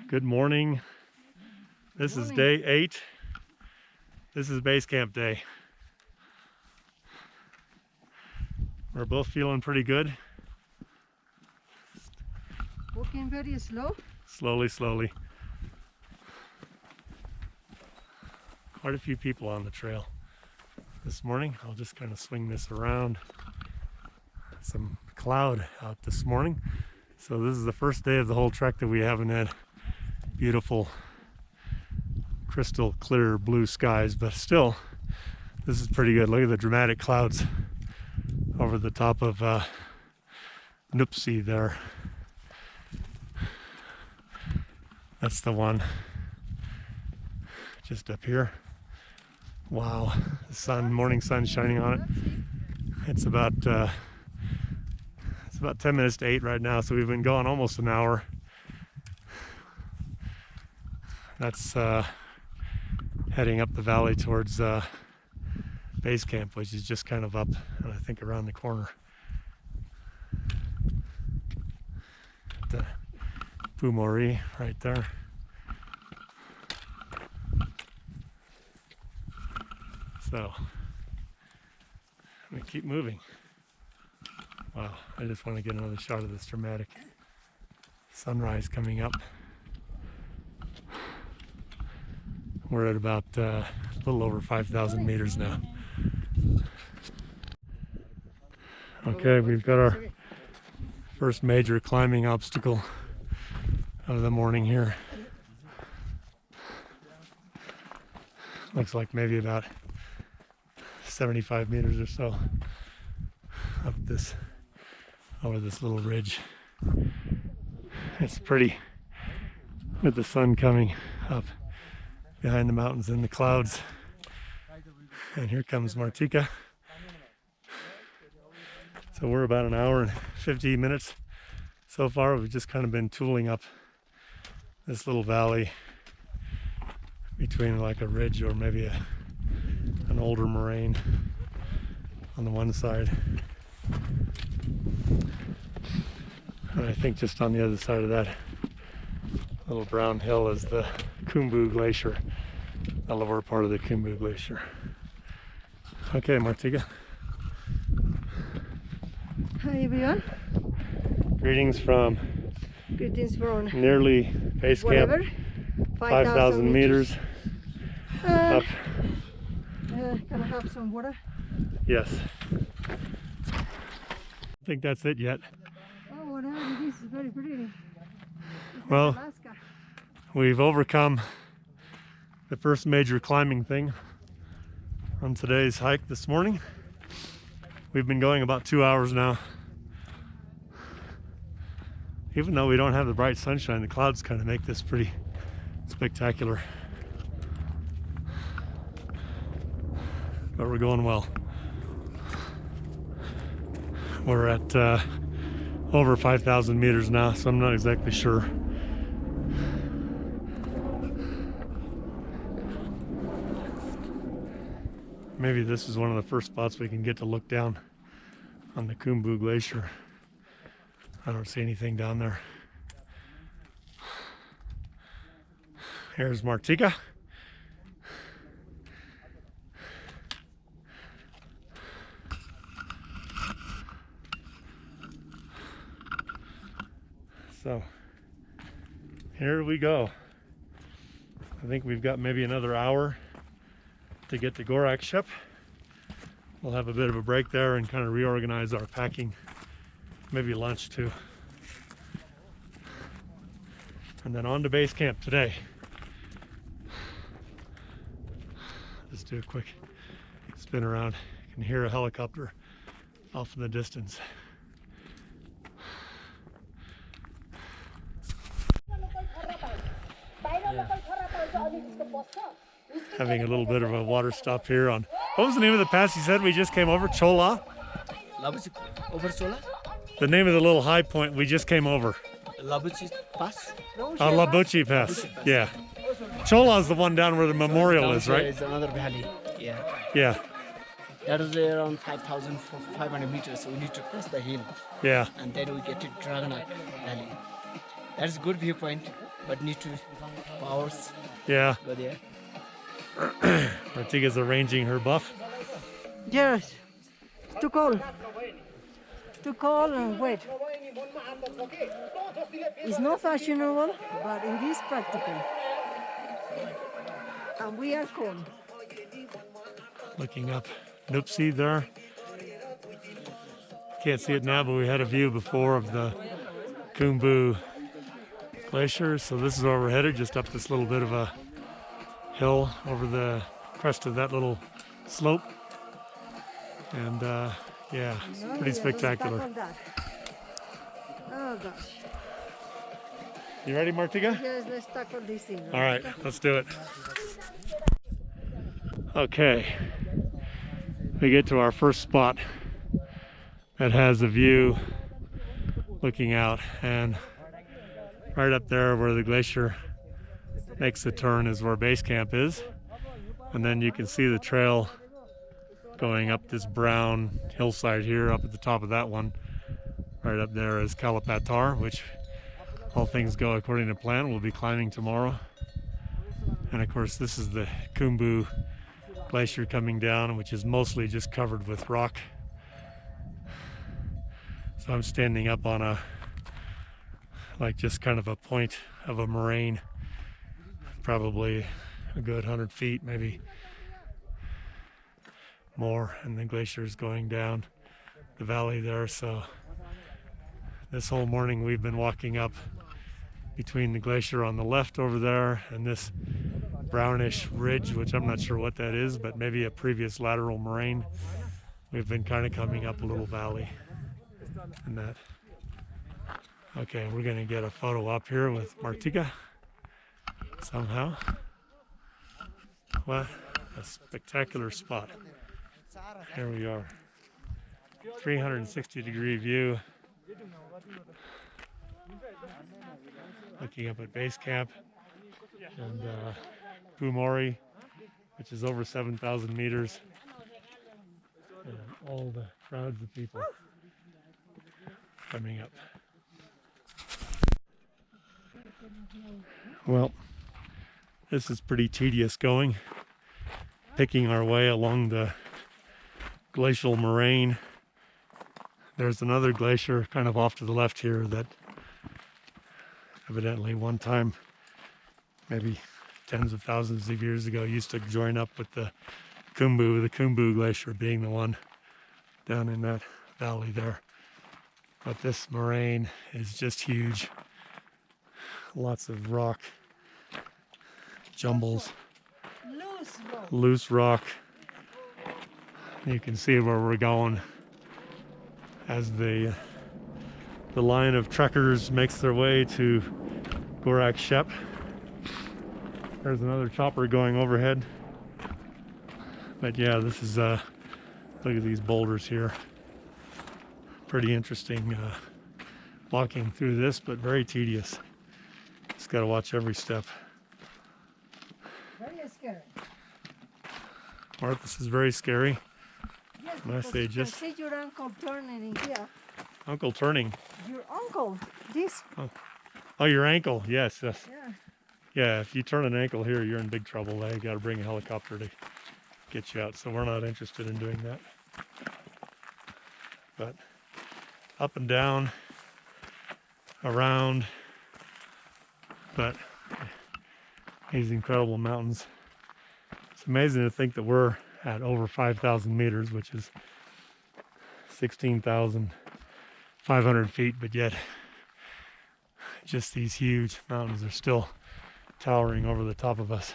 Good morning. This is day 8. This is base camp day. We're both feeling pretty good. Walking very slow. Slowly. Quite a few people on the trail this morning. I'll just kind of swing this around. Some cloud out this morning. So this is the first day of the whole trek that we haven't had beautiful crystal clear blue skies, but still this is pretty good. Look at the dramatic clouds over the top of Nupsi there. That's the one just up here. Wow, the sun, morning sun shining on it. It's about 10 minutes to 8 right now, so we've been going almost an hour. That's heading up the valley towards base camp, which is just kind of up, and I think around the corner. The Pumori right there. So we keep moving. Wow, I just want to get another shot of this dramatic sunrise coming up. We're at about a little over 5,000 meters now. Okay, we've got our first major climbing obstacle of the morning here. Looks like maybe about 75 meters or so up this, over this little ridge. It's pretty with the sun coming up behind the mountains and the clouds. And here comes Martika. So we're about an hour and 50 minutes so far. We've just kind of been tooling up this little valley between like a ridge or maybe an older moraine on the one side. And I think just on the other side of that little brown hill is the Khumbu Glacier, the lower part of the Khumbu Glacier. Okay, Martika. Hi everyone. Greetings from nearly base camp, 5,000 meters up. Can I have some water? Yes. I think that's it yet. Oh, whatever it is very pretty. Well, Alaska. We've overcome the first major climbing thing on today's hike this morning. We've been going about 2 hours now. Even though we don't have the bright sunshine, the clouds kind of make this pretty spectacular. But we're going well. We're at over 5,000 meters now, so I'm not exactly sure. Maybe this is one of the first spots we can get to look down on the Khumbu Glacier. I don't see anything down there. Here's Martika. So here we go. I think we've got maybe another hour to get to Gorakshep. We'll have a bit of a break there and kind of reorganize our packing. Maybe lunch too. And then on to base camp today. Just do a quick spin around. You can hear a helicopter off in the distance. Having a little bit of a water stop here on, what was the name of the pass you said we just came over? Chola? Lobuche, over Chola? The name of the little high point we just came over. Lobuche Pass? Lobuche Pass. Yeah. Chola is the one down where the memorial is, right? It's another valley. Yeah. Yeah. That is around 5,500 meters, so we need to cross the hill. Yeah. And then we get to Dragonac Valley. That's a good viewpoint. but need to hours Yeah. go there. Martiga's arranging her buff. Yes. It's too cold. Too cold and wet. It's not fashionable, but it is practical. And we are cold. Looking up Nupsi there. Can't see it now, but we had a view before of the Khumbu Glacier. So this is where we're headed, just up this little bit of a hill over the crest of that little slope. And yeah, No, pretty yeah, spectacular. let's tackle that. Oh gosh. You ready, Martiga? Yes, let's tackle this thing. All right, let's do it. Okay, we get to our first spot that has a view looking out, and right up there where the glacier makes the turn is where base camp is, and then you can see the trail going up this brown hillside here. Up at the top of that one, right up there is Kalapatar, which, all things go according to plan, we'll be climbing tomorrow. And of course this is the Khumbu Glacier coming down, which is mostly just covered with rock. So I'm standing up on a, like, just kind of a point of a moraine, probably a good 100 feet, maybe more, and the glacier is going down the valley there. So this whole morning we've been walking up between the glacier on the left over there and this brownish ridge, which I'm not sure what that is, but maybe a previous lateral moraine. We've been kind of coming up a little valley and that. Okay, we're gonna get a photo up here with Martiga somehow. What a spectacular spot. Here we are, 360-degree view, looking up at base camp and Pumori, which is over 7,000 meters, and all the crowds of people coming up. Well, this is pretty tedious going, picking our way along the glacial moraine. There's another glacier kind of off to the left here that evidently one time, maybe tens of thousands of years ago, used to join up with the Khumbu Glacier being the one down in that valley there. But this moraine is just huge. Lots of rock, jumbles, loose rock. You can see where we're going as the line of trekkers makes their way to Gorakshep. There's another chopper going overhead. But yeah, this is look at these boulders here. Pretty interesting walking through this, but very tedious. Just got to watch every step. Very scary. Mark, this is very scary. Yes, And I because say you just can see your uncle turning in here. uncle turning. Your uncle, this. Oh, your ankle. Yes, yes. Yeah. Yeah, if you turn an ankle here, you're in big trouble. They got to bring a helicopter to get you out. So we're not interested in doing that. But up and down, around, but these incredible mountains. It's amazing to think that we're at over 5,000 meters, which is 16,500 feet, but yet just these huge mountains are still towering over the top of us.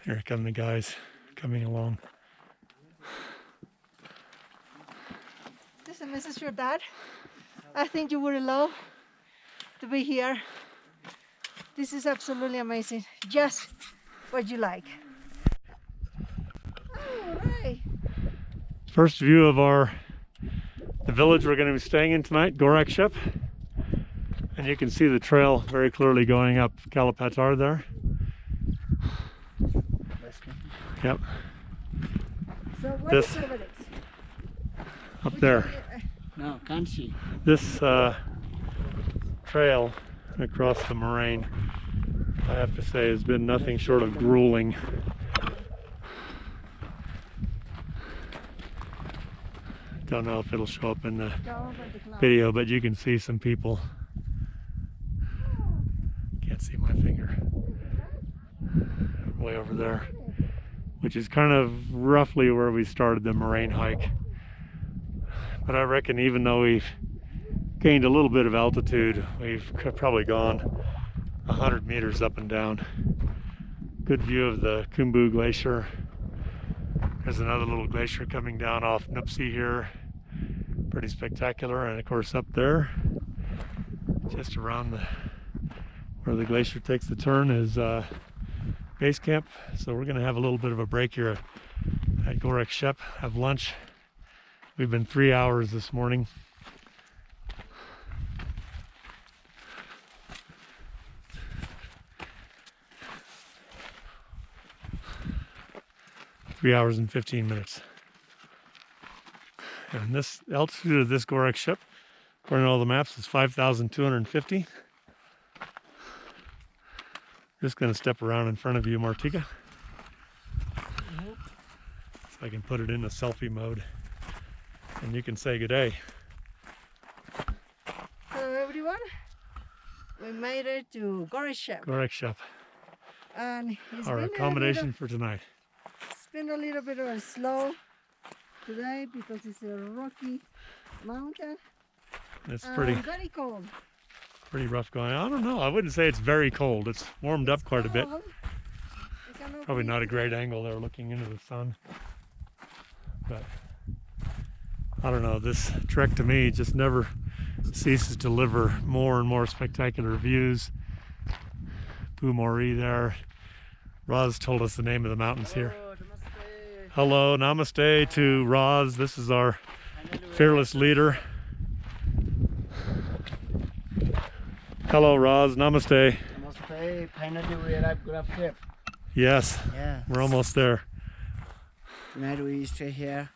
Here come the guys coming along. This is your dad. I think you would love to be here. This is absolutely amazing. Just what you like. All right. First view of the village we're going to be staying in tonight, Gorakshep. And you can see the trail very clearly going up Kalapatar there. Yep. So what This is over this? up there. No, can't see. This trail across the moraine, I have to say, has been nothing short of grueling. Don't know if it'll show up in the video, but you can see some people. Can't see my finger. Way over there, which is kind of roughly where we started the moraine hike. But I reckon even though we've gained a little bit of altitude, we've probably gone 100 meters up and down. Good view of the Khumbu Glacier. There's another little glacier coming down off Nuptse here. Pretty spectacular. And of course up there, just around where the glacier takes the turn, is base camp. So we're going to have a little bit of a break here at Gorekshep, have lunch. We've been 3 hours this morning. Three hours and 15 minutes. And this altitude of this Gorakshep, according to all the maps, is 5,250. Just going to step around in front of you, Martika. So I can put it in a selfie mode. And you can say good day. Hello everyone. We made it to Gorekshep. Gorakshep. And it's Our been accommodation for tonight. It's been a little bit of a slow today because it's a rocky mountain. It's and pretty cold. rough going. I don't know. I wouldn't say it's very cold. It's warmed up quite a bit. Cold. You cannot Probably breathe. not a great angle there looking into the sun. But I don't know. This trek to me just never ceases to deliver more and more spectacular views. Pumori there. Roz told us the name of the mountains here. Hello, namaste to Roz. This is our fearless leader. Hello, Roz. Namaste. Namaste. Finally, we arrived Gorakshep. Yes, Yeah. we're almost there. Tonight we stay here.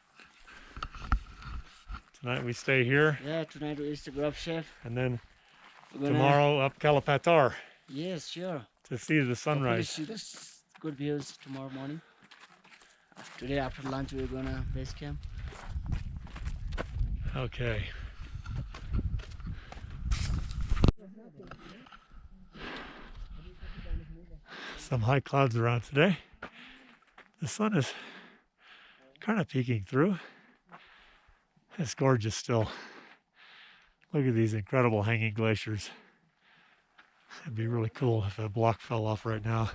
Tonight we stay here, Yeah, tonight we stay Gorakshep. and then We're gonna- tomorrow up Kalapatar Yes, sure. to see the Hopefully sunrise. see the good views tomorrow morning. Today after lunch we're gonna base camp. Okay. Some high clouds around today. The sun is kind of peeking through. It's gorgeous still. Look at these incredible hanging glaciers. It'd be really cool if a block fell off right now.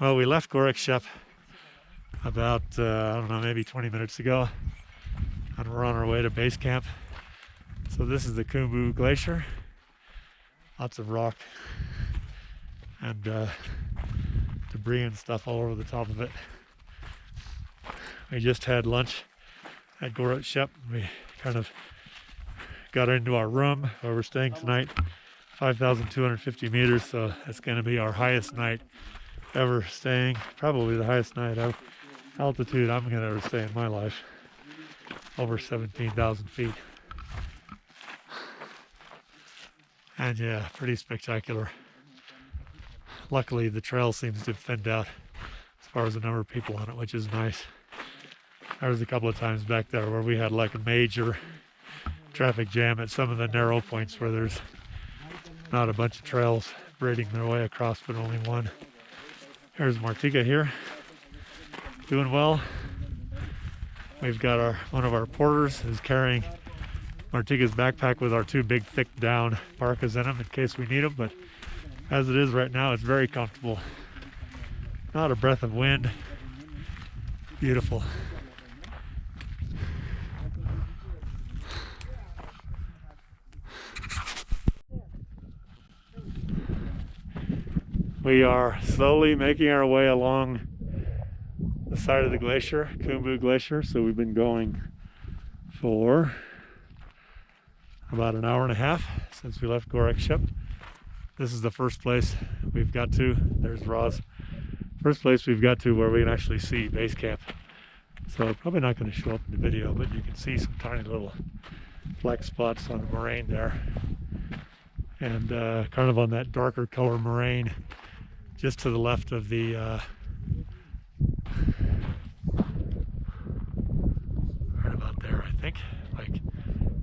Well, we left Gorekshep about, I don't know, maybe 20 minutes ago. And we're on our way to base camp. So this is the Khumbu Glacier. Lots of rock and debris and stuff all over the top of it. We just had lunch at Gorakshep. We kind of got into our room where we're staying tonight. 5,250 meters, so it's going to be our highest night ever staying. Probably the highest night of altitude I'm going to ever stay in my life. Over 17,000 feet. And yeah, pretty spectacular. Luckily, the trail seems to have thinned out as far as the number of people on it, which is nice. There was a couple of times back there where we had like a major traffic jam at some of the narrow points where there's not a bunch of trails braiding their way across, but only one. Here's Martika here, doing well. We've got one of our porters is carrying Martika's backpack with our two big thick down parkas in them in case we need them, but as it is right now, it's very comfortable. Not a breath of wind. Beautiful. We are slowly making our way along the side of the glacier, Khumbu Glacier. So we've been going for about an hour and a half since we left Gorekshep. This is the first place we've got to. There's Roz. First place we've got to where we can actually see base camp. So probably not going to show up in the video, but you can see some tiny little flex spots on the moraine there. And kind of on that darker color moraine just to the left of the right about there, I think. Like,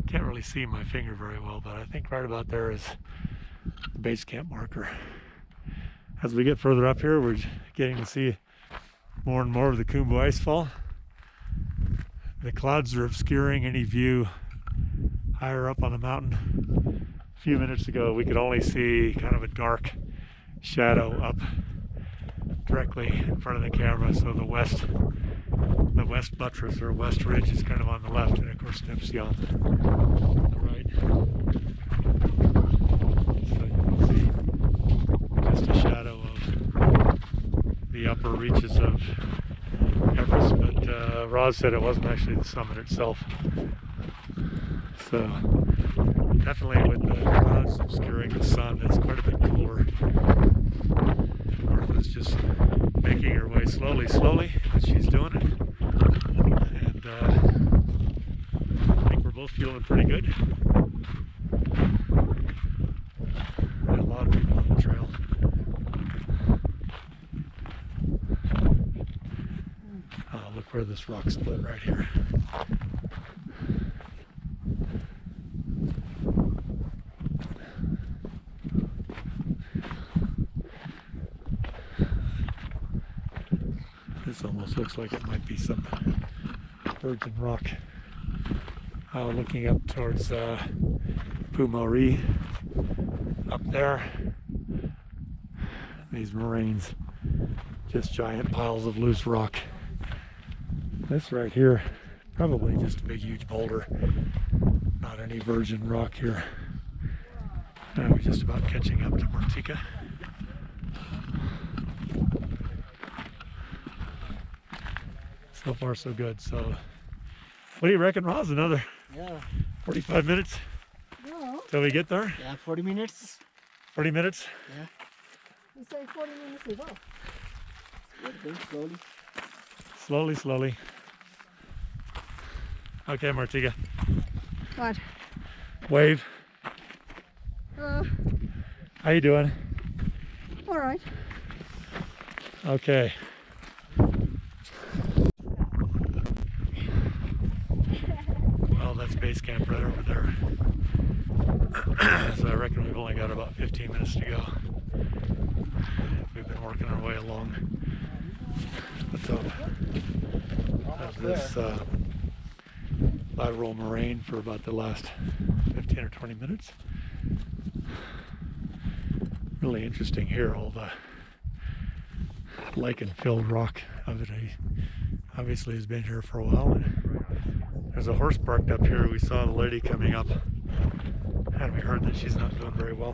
can't really see my finger very well, but I think right about there is the base camp marker. As we get further up here, we're getting to see more and more of the Khumbu icefall. The clouds are obscuring any view higher up on the mountain. A few minutes ago, we could only see kind of a dark shadow up directly in front of the camera. So the west buttress or west ridge is kind of on the left, and of course Nipsey on the right. So you can see just a shadow of the upper reaches of Everest, but Roz said it wasn't actually the summit itself. So definitely with the clouds obscuring the sun, it's quite a bit cooler. Martha's just making her way slowly, but she's doing it. And I think we're both feeling pretty good. Got a lot of people on the trail. Oh, look where this rock split right here. This almost looks like it might be some virgin rock. Looking up towards Pumori up there. These moraines, just giant piles of loose rock. This right here, probably just a big huge boulder. Not any virgin rock here. We're just about catching up to Martika. So far so good. So what do you reckon, Roz? Another 45 minutes till we get there? Yeah, 40 minutes. 40 minutes? Yeah. You say 40 minutes ago. We're going slowly. Slowly. Okay, Martika. What? Wave. How you doing? All right. Okay. Well, that's base camp right over there. So I reckon we've only got about 15 minutes to go. We've been working our way along the top of this lateral moraine for about the last 15 or 20 minutes. Really interesting here, all the lichen-filled rock of it. He obviously has been here for a while. And there's a horse parked up here. We saw the lady coming up, and we heard that she's not doing very well.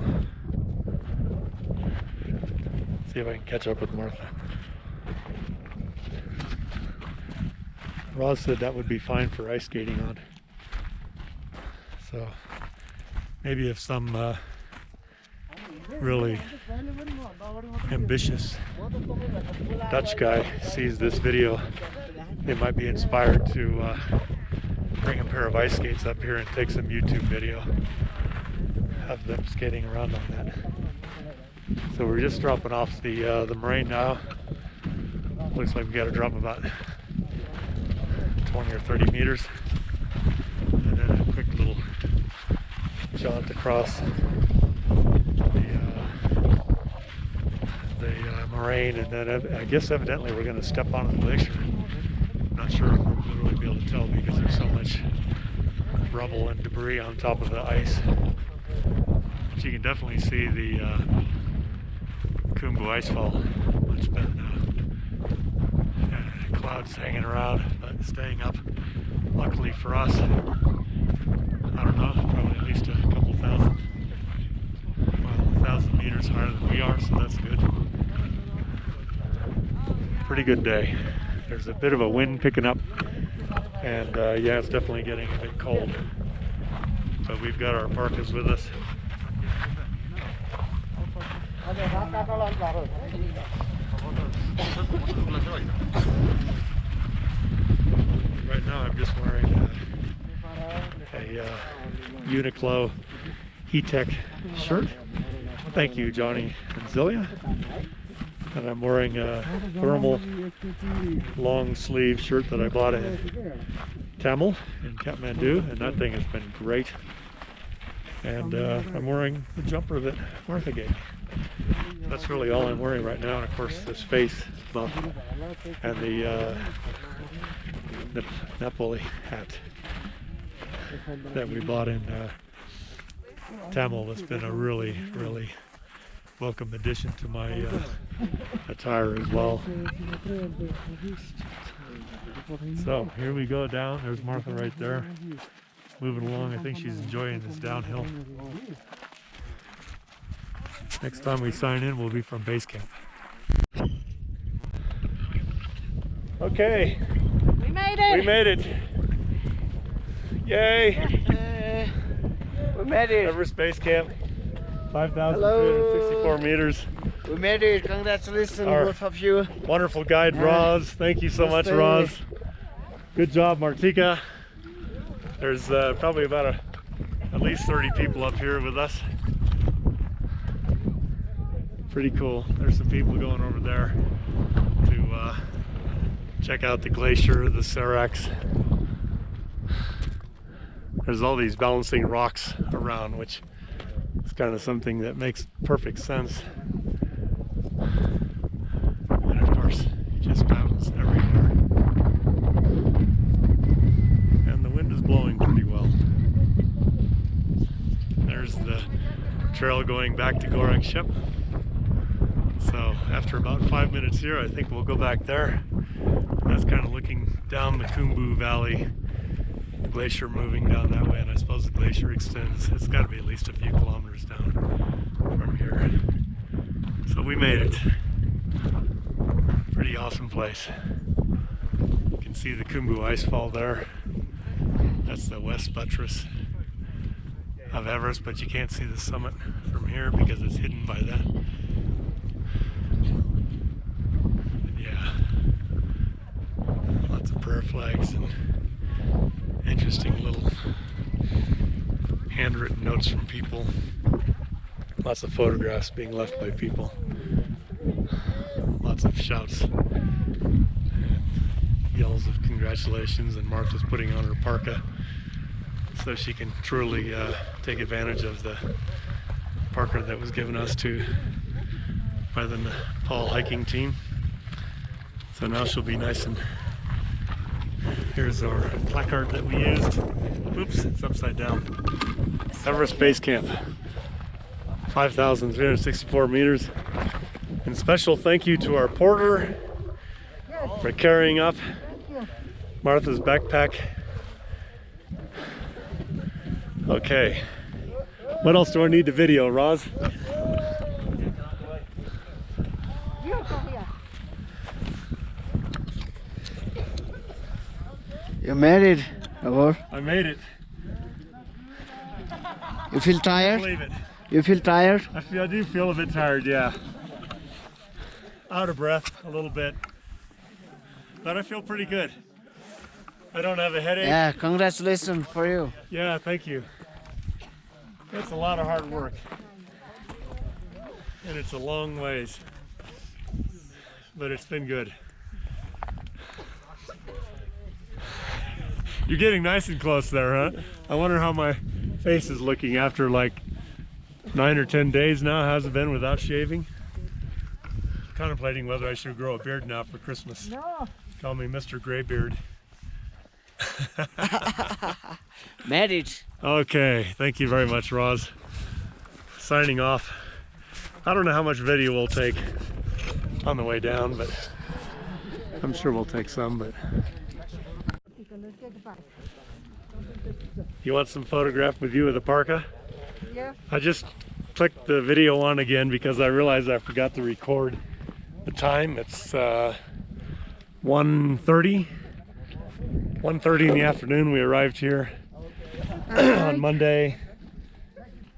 See if I can catch up with Martha. Roz said that would be fine for ice skating on. So maybe if some really ambitious Dutch guy sees this video, they might be inspired to bring a pair of ice skates up here and take some YouTube video of them skating around on that. So we're just dropping off the moraine now. Looks like we got to drop about 20 or 30 meters, and then a quick little jaunt across the moraine, and then I guess evidently we're going to step onto the glacier. Not sure if we'll really be able to tell because there's so much rubble and debris on top of the ice. But you can definitely see the Khumbu icefall much better now. Clouds hanging around, but staying up. Luckily for us, I don't know, probably at least a couple thousand, well, 1,000 meters higher than we are, so that's good. Pretty good day. There's a bit of a wind picking up, and yeah, it's definitely getting a bit cold. But we've got our parkas with us. Right now I'm just wearing a Uniqlo E-Tech shirt. Thank you, Johnny and Zilia. And I'm wearing a thermal long sleeve shirt that I bought in Tamil in Kathmandu, and that thing has been great. And I'm wearing the jumper that Martha gave me. That's really all I'm wearing right now, and of course this face buff and the Nepali hat that we bought in Tamil. That's been a really welcome addition to my attire as well. So here we go down. There's Martha right there, moving along. I think she's enjoying this downhill. Next time we sign in, we'll be from base camp. Okay, We made it! we made it. Yay! We made it. Everest Base Camp, 5,364 meters. We made it. Congratulations, Our- both of you. Wonderful guide, Roz. Thank you so much, Roz. Good job, Martika. There's probably about at least 30 people up here with us. Pretty cool. There's some people going over there to check out the glacier, the Seracs. There's all these balancing rocks around, which is kind of something that makes perfect sense. And of course, just mountains everywhere. And the wind is blowing pretty well. There's the trail going back to Gorekshep. So after about 5 minutes here, I think we'll go back there. That's kind of looking down the Khumbu Valley. The glacier moving down that way, and I suppose the glacier extends. It's got to be at least a few kilometers down from here. So we made it. Pretty awesome place. You can see the Khumbu icefall there. That's the west buttress of Everest, but you can't see the summit from here because it's hidden by that. But yeah, lots of prayer flags and interesting little handwritten notes from people. Lots of photographs being left by people. Lots of shouts and yells of congratulations, and Martha's putting on her parka so she can truly take advantage of the parka that was given us by the Nepal hiking team. So now she'll be nice, and here's our placard that we used. Oops, it's upside down. Everest Base Camp, 5,364 meters. And special thank you to our porter for carrying up Martha's backpack. Okay, what else do I need to video, Roz? You come here. You made it, Abor. I made it. You feel I tired? believe it. You feel tired? I do feel a bit tired, yeah. Out of breath a little bit, but I feel pretty good. I don't have a headache. Yeah, congratulations for you. Yeah, thank you. It's a lot of hard work, and it's a long ways, but it's been good. You're getting nice and close there, huh? I wonder how my face is looking after like 9 or 10 days now. How's it been without shaving? Contemplating whether I should grow a beard now for Christmas. No. Call me Mr. Graybeard. Made it. Okay, thank you very much, Roz. Signing off. I don't know how much video we'll take on the way down, but I'm sure we'll take some. But Let's get back. you want some photograph with you with a parka? Yeah. I just clicked the video on again because I realized I forgot to record the time. It's 1:30 in the afternoon. We arrived here on Monday,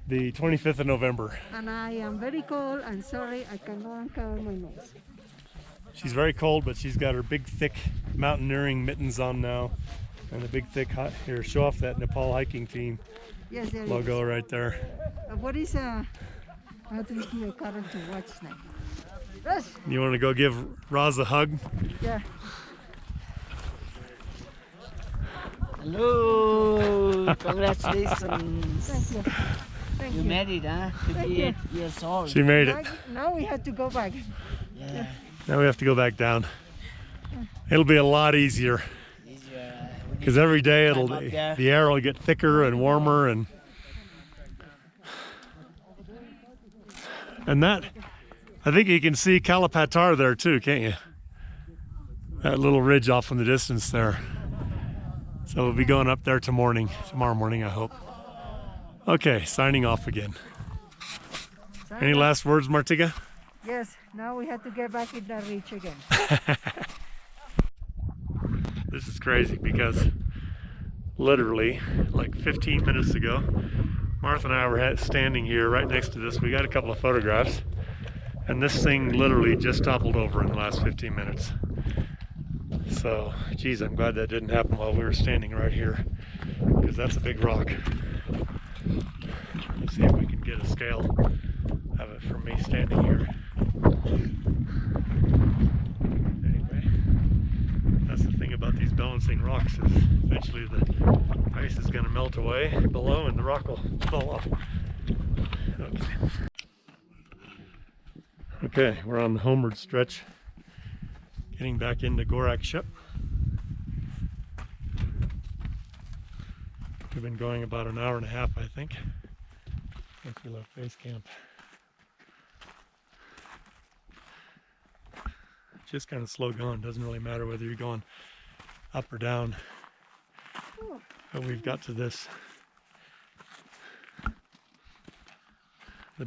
the 25th of November. And I am very cold and sorry I cannot cover my nose. She's very cold, but she's got her big, thick mountaineering mittens on now. And a big thick hut. Here, show off that Nepal hiking team Yes, there logo right there. is. What is I have to give a current to watch now. Yes. You want to go give Roz a hug? Yeah. Hello, congratulations. Thank you. Thank You you. made it, huh? 58 years old. She made it. Now we have to go back. Yeah. Now we have to go back down. It'll be a lot easier Easier. because every day Climb up there. the air will get thicker and warmer and that. I think you can see Kalapatar there too, can't you? That little ridge off in the distance there. So we'll be going up there tomorrow morning, I hope. Okay, signing off again. Any last words, Martika? Yes. Now we have to get back in the reach again. This is crazy because literally like 15 minutes ago, Martha and I were standing here right next to this. We got a couple of photographs, and this thing literally just toppled over in the last 15 minutes. So, geez, I'm glad that didn't happen while we were standing right here, because that's a big rock. Let's see if we can get a scale of it from me standing here. Anyway, that's the thing about these balancing rocks is eventually the ice is going to melt away below and the rock will fall off. Okay, we're on the homeward stretch, getting back into Gorakshep. We've been going about an hour and a half, I think, since we left base camp. Just kind of slow going, doesn't really matter whether you're going up or down. But we've got to the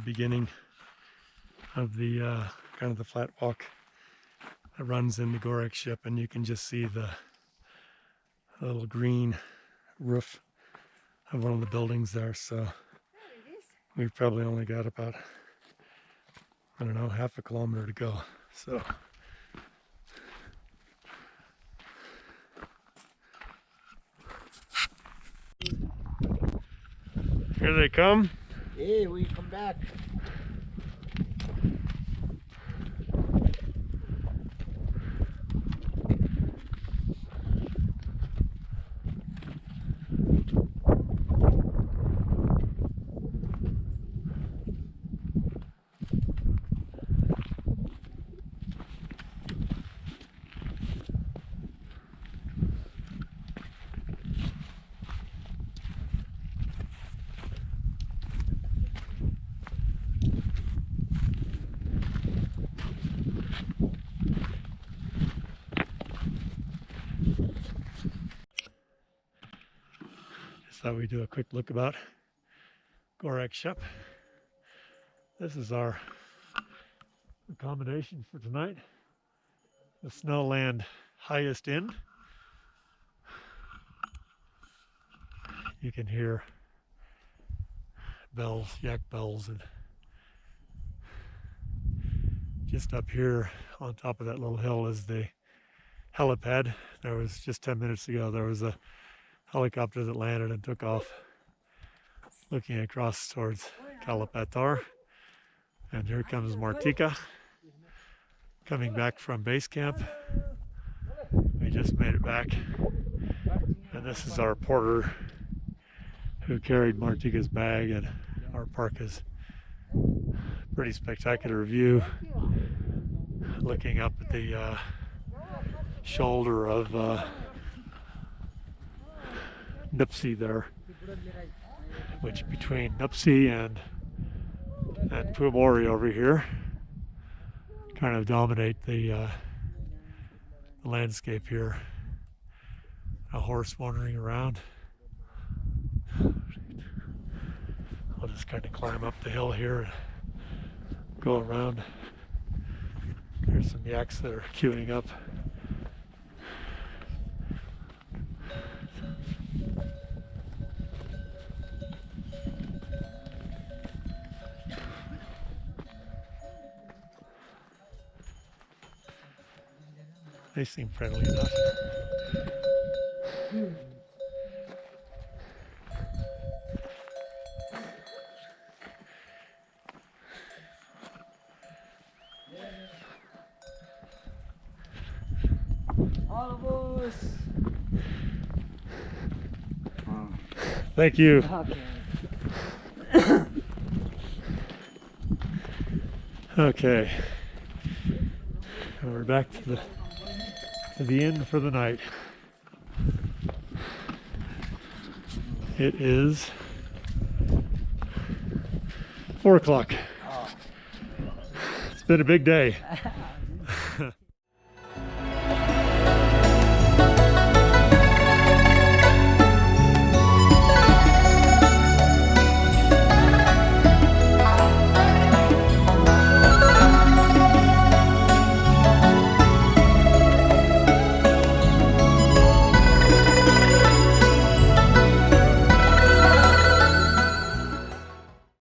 beginning of the kind of the flat walk that runs into Gorekshep, and you can just see the little green roof of one of the buildings there. So we've probably only got about, I don't know, half a kilometer to go. So here they come. Hey, we come back. Thought we'd do a quick look about Gorekshep. This is our accommodation for tonight. The Snowland highest inn. You can hear bells, yak bells, and just up here on top of that little hill is the helipad. There was just 10 minutes ago, there was a helicopter that landed and took off looking across towards Kalapatar. And here comes Martika coming back from base camp. We just made it back. And this is our porter who carried Martika's bag, and our park is pretty spectacular view looking up at the shoulder of Nuptse there, which between Nuptse and Pumori over here kind of dominate the landscape here. A horse wandering around. I'll just kind of climb up the hill here and go around. There's some yaks that are queuing up. They seem friendly enough. All of us. Thank you. Okay. Okay. And we're back to the inn for the night. It is 4 o'clock. It's been a big day.